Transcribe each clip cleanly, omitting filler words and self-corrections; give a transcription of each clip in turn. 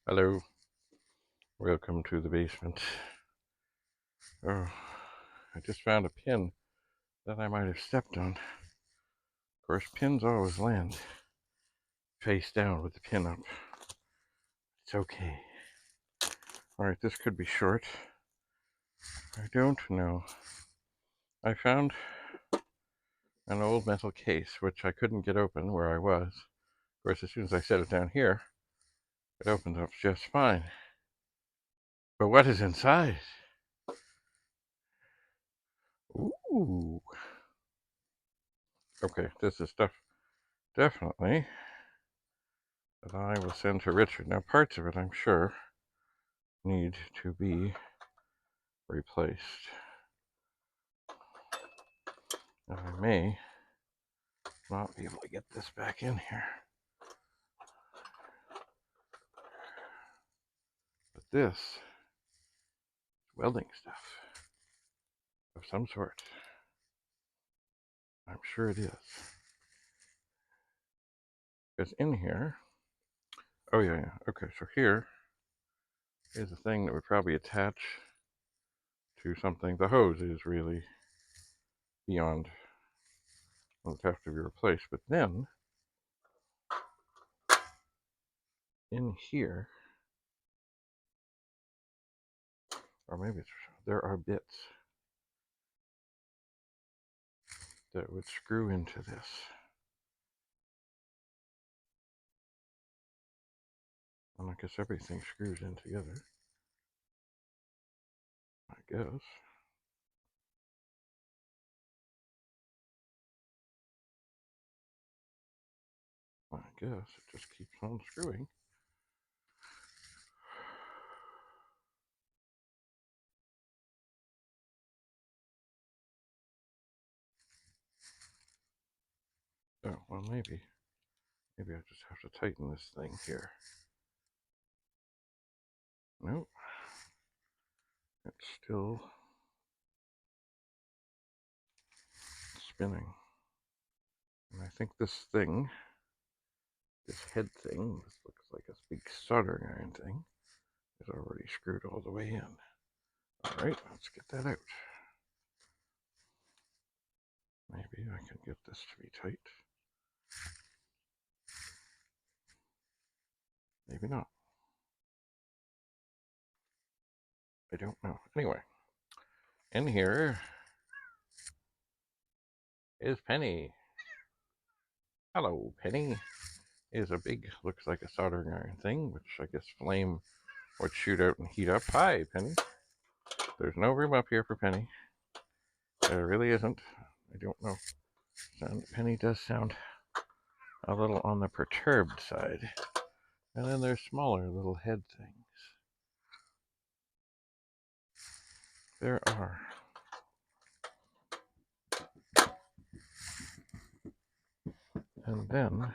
Hello, welcome to the basement. Oh, I just found a pin that I might have stepped on. Of course, pins always land face down with the pin up. It's okay. Alright, this could be short. I don't know. I found an old metal case, which I couldn't get open where I was. Of course, as soon as I set it down here, it opens up just fine. But what is inside? Ooh. Okay, this is stuff definitely that I will send to Richard. Now, parts of it, I'm sure, need to be replaced. And I may not be able to get this back in here. But this is welding stuff of some sort. I'm sure it is. Because in here, oh yeah, okay, so here is a thing that would probably attach to something. The hose is really beyond what would have to be replaced. But then, in here, or maybe there are bits that would screw into this. And I guess everything screws in together. I guess. It just keeps on screwing. Oh, well, maybe I just have to tighten this thing here. Nope. It's still spinning. And I think this thing, this head thing, this looks like a big soldering iron thing, is already screwed all the way in. Alright, let's get that out. Maybe I can get this to be tight. Maybe not. I don't know. Anyway, in here is Penny. Hello, Penny. Is a big, looks like a soldering iron thing, which I guess flame would shoot out and heat up. Hi, Penny. There's no room up here for Penny. There really isn't. I don't know. Penny does sound a little on the perturbed side. And then there's smaller little head things. There are. And then,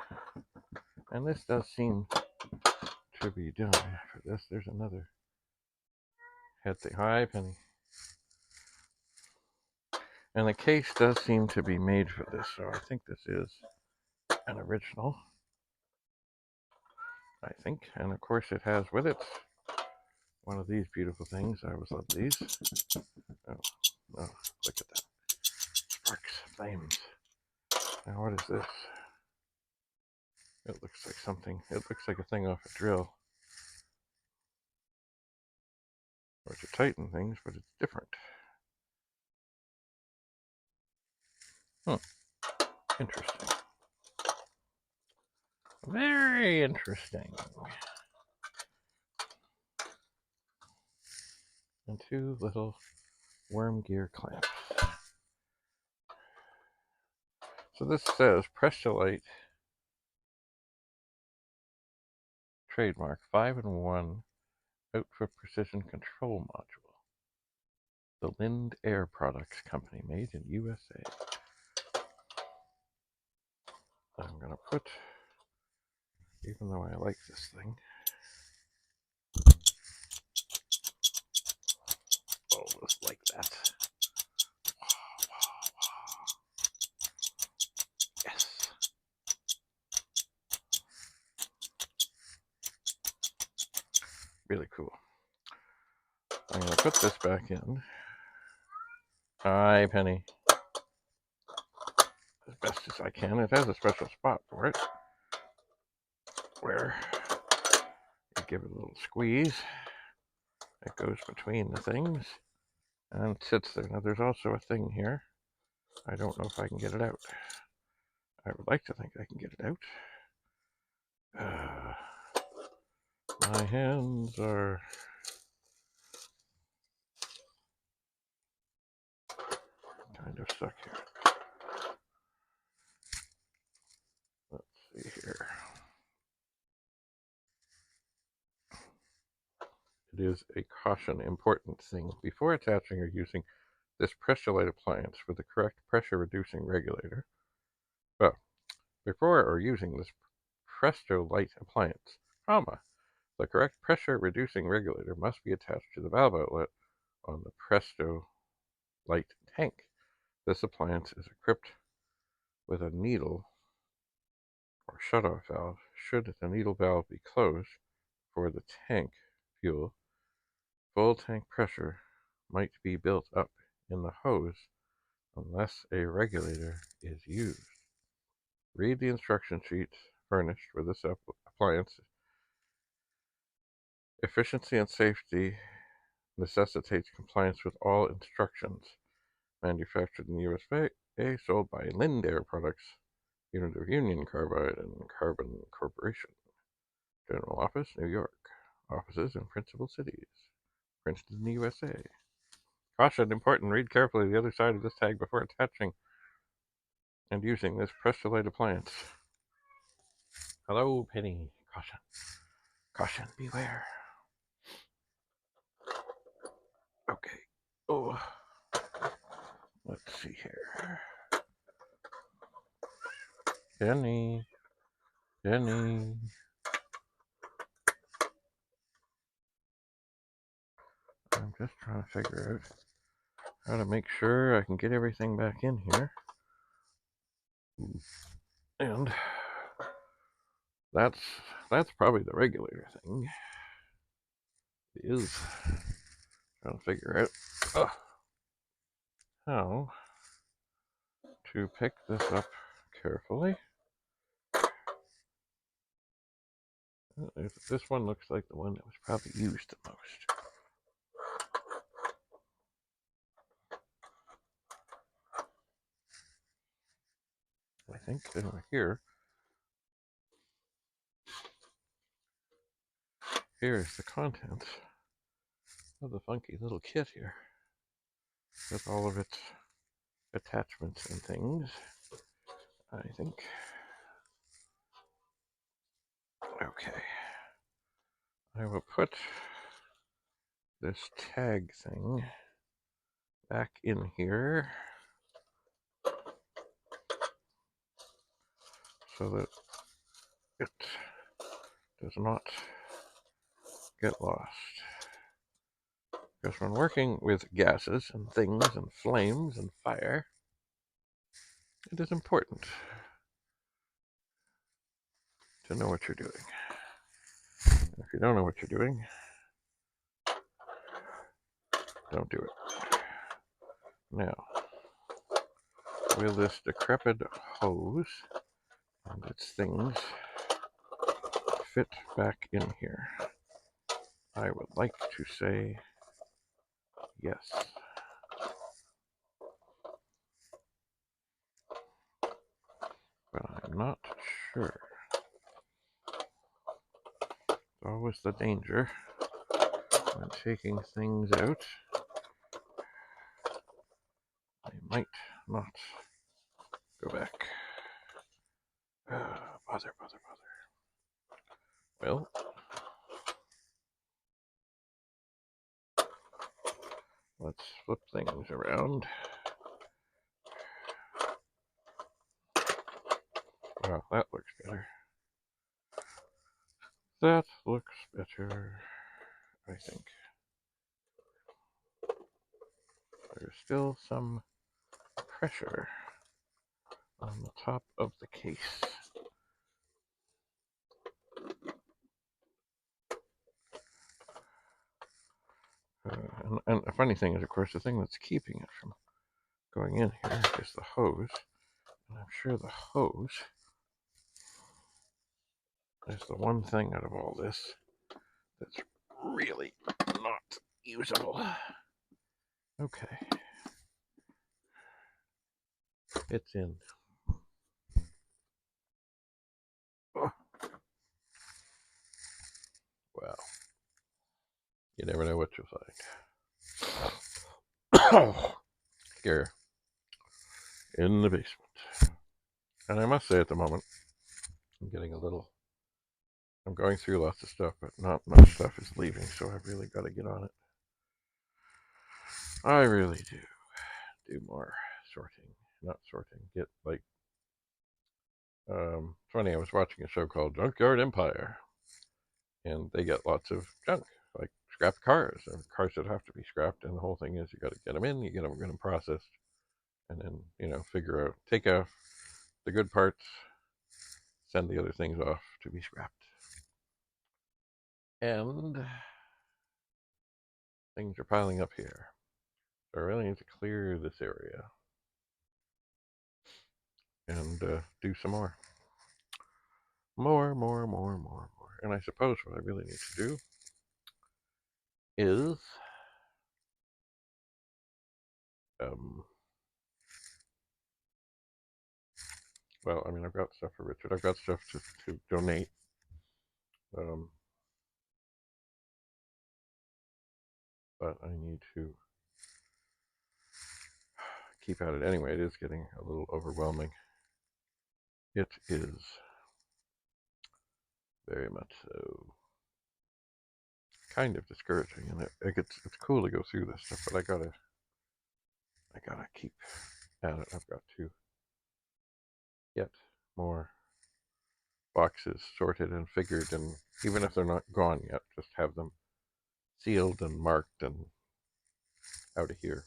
and this does seem to be done for this. There's another head thing. Hi, Penny. And the case does seem to be made for this, so I think this is an original. I think. And of course it has with it one of these beautiful things. I always love these. Oh, look at that. Sparks, flames. Now what is this? It looks like something. It looks like a thing off a drill. Or to tighten things, but it's different. Interesting. Very interesting. And two little worm gear clamps. So this says Prestolite trademark 5-in-1 outfit precision control module. The Lind Air Products Company, made in USA. I'm gonna put, even though I like this thing, almost like that. Yes. Really cool. I'm going to put this back in. Hi, Penny. As best as I can. It has a special spot for it, where you give it a little squeeze. It goes between the things and sits there. Now there's also a thing here. I don't know if I can get it out. I would like to think I can get it out. My hands are kind of stuck here. Let's see here. It is a caution important thing. Before attaching or using this Prestolite appliance with the correct pressure reducing regulator, well, before or using this Prestolite appliance, the correct pressure reducing regulator must be attached to the valve outlet on the Prestolite tank. This appliance is equipped with a needle or shutoff valve. Should the needle valve be closed for the tank fuel, full tank pressure might be built up in the hose unless a regulator is used. Read the instruction sheets furnished with this appliance. Efficiency and safety necessitates compliance with all instructions. Manufactured in the USA, sold by Lindair Products, unit of Union Carbide and Carbon Corporation. General Office, New York. Offices in principal cities. Princeton, USA. Caution, important, read carefully the other side of this tag before attaching and using this Prestolite appliance. Hello, Penny. Caution. Caution, beware. Okay. Oh. Let's see here. Penny. Penny. I'm just trying to figure out how to make sure I can get everything back in here. And that's probably the regulator thing. It is trying to figure out how to pick this up carefully. This one looks like the one that was probably used the most. I think over here. Here's the contents of the funky little kit here, with all of its attachments and things, I think. Okay. I will put this tag thing back in here so that it does not get lost. Because when working with gases and things and flames and fire, it is important to know what you're doing. If you don't know what you're doing, don't do it. Now, will this decrepit hose and its things fit back in here? I would like to say yes. But I'm not sure. It's always the danger when taking things out. They might not go back. Bother. Well, let's flip things around. Well, that looks better. That looks better, I think. There's still some pressure on the top of the case. And the funny thing is, of course, the thing that's keeping it from going in here is the hose. And I'm sure the hose is the one thing out of all this that's really not usable. Okay. It's in. Oh. Well, you never know what you'll find. Here in the basement. And I must say at the moment, I'm getting a little, I'm going through lots of stuff, but not much stuff is leaving, so I've really got to get on it. I really do more sorting. Not sorting, get like, funny, I was watching a show called Junkyard Empire, and they get lots of junk, like scrapped cars, or cars that have to be scrapped, and the whole thing is you got to get them in, you get them processed, and then, figure out, take out the good parts, send the other things off to be scrapped. And things are piling up here. So I really need to clear this area and do some more. More. And I suppose what I really need to do is well, I mean, I've got stuff for Richard. I've got stuff to donate. But I need to keep at it anyway. It is getting a little overwhelming. It is very much so. Kind of discouraging, and it's cool to go through this stuff, but I gotta keep at it. I've got to get more boxes sorted and figured, and even if they're not gone yet, just have them sealed and marked and out of here.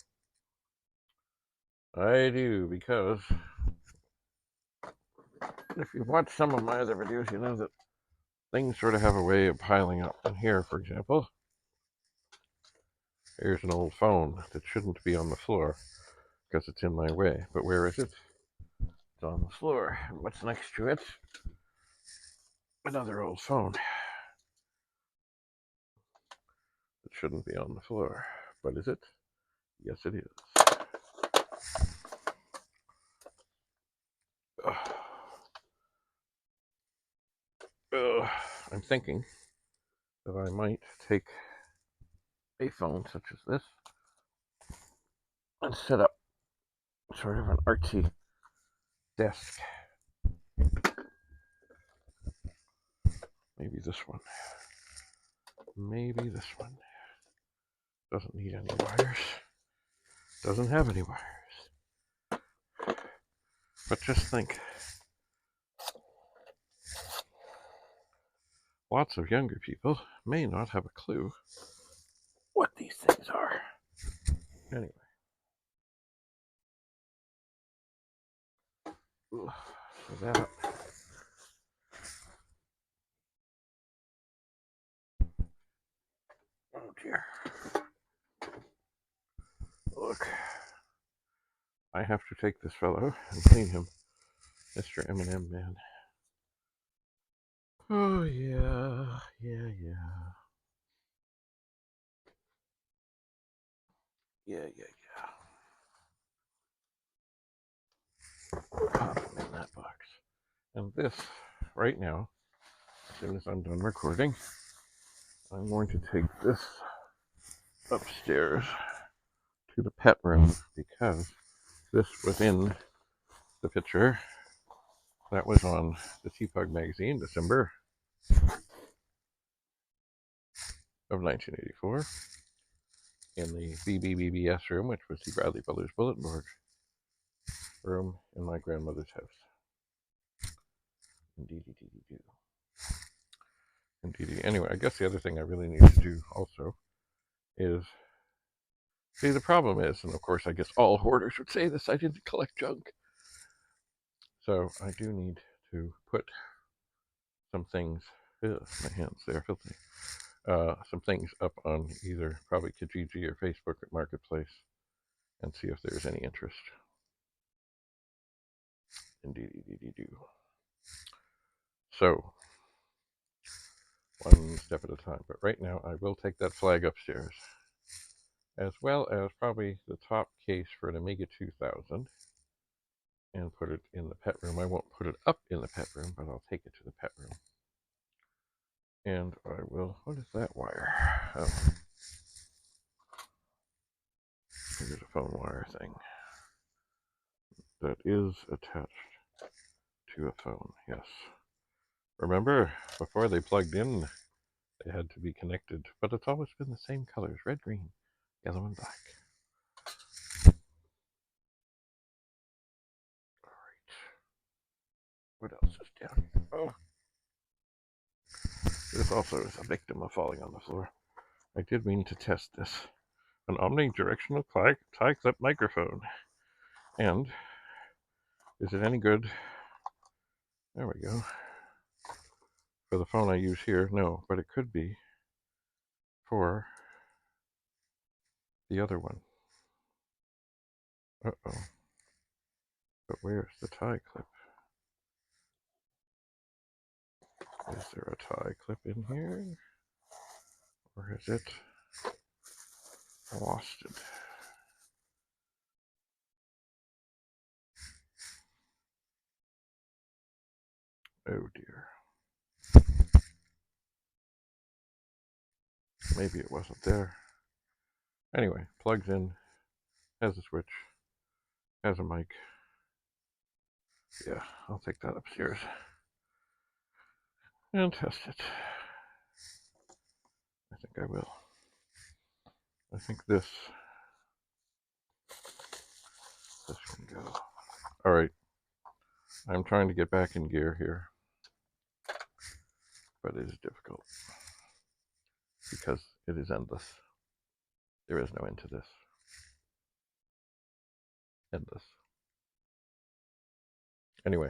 I do, because if you've watched some of my other videos, you know that things sort of have a way of piling up. And here, for example, here's an old phone that shouldn't be on the floor because it's in my way. But where is it? It's on the floor. And what's next to it? Another old phone. It shouldn't be on the floor. But is it? Yes, it is. I'm thinking that I might take a phone such as this and set up sort of an artsy desk. Maybe this one. Maybe this one. Doesn't need any wires. Doesn't have any wires. But just think. Lots of younger people may not have a clue what these things are. Anyway. So that. Oh dear. Look. I have to take this fellow and clean him. Mr. M&M Man. Oh yeah. Yeah. Pop him in that box. And this, right now, as soon as I'm done recording, I'm going to take this upstairs to the pet room, because this was in the picture that was on the T-Pug magazine, December of 1984, in the BBBBS room, which was the Bradley Brothers bulletin board room in my grandmother's house. Indeed. Anyway, I guess the other thing I really need to do also is, see, the problem is, and of course I guess all hoarders would say this, I didn't collect junk. So I do need to put some things, my hands, they are filthy. some things up on either probably Kijiji or Facebook Marketplace and see if there's any interest. Indeed. So, one step at a time. But right now, I will take that flag upstairs, as well as probably the top case for an Amiga 2000, and put it in the pet room. I won't put it up in the pet room, but I'll take it to the pet room. And I will, what is that wire? Oh, here's a phone wire thing that is attached to a phone, yes. Remember, before they plugged in, they had to be connected, but it's always been the same colors, red, green, yellow, and black. All right. What else is down here? Oh, this also is a victim of falling on the floor. I did mean to test this. An omnidirectional tie clip microphone. And is it any good? There we go. For the phone I use here, no, but it could be for the other one. Uh-oh. But where's the tie clip? Is there a tie clip in here? Or is it lost it? Oh dear. Maybe it wasn't there. Anyway, plugs in, has a switch, has a mic. Yeah, I'll take that upstairs and test it. I think I will. I think this can go. All right, I'm trying to get back in gear here, but it is difficult because it is endless. There is no end to this. Endless. Anyway,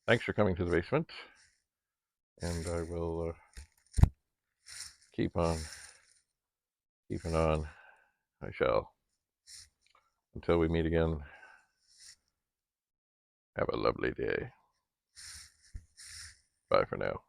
thanks for coming to the basement, and I will keep on keeping on. I shall. Until we meet again, have a lovely day. Bye for now.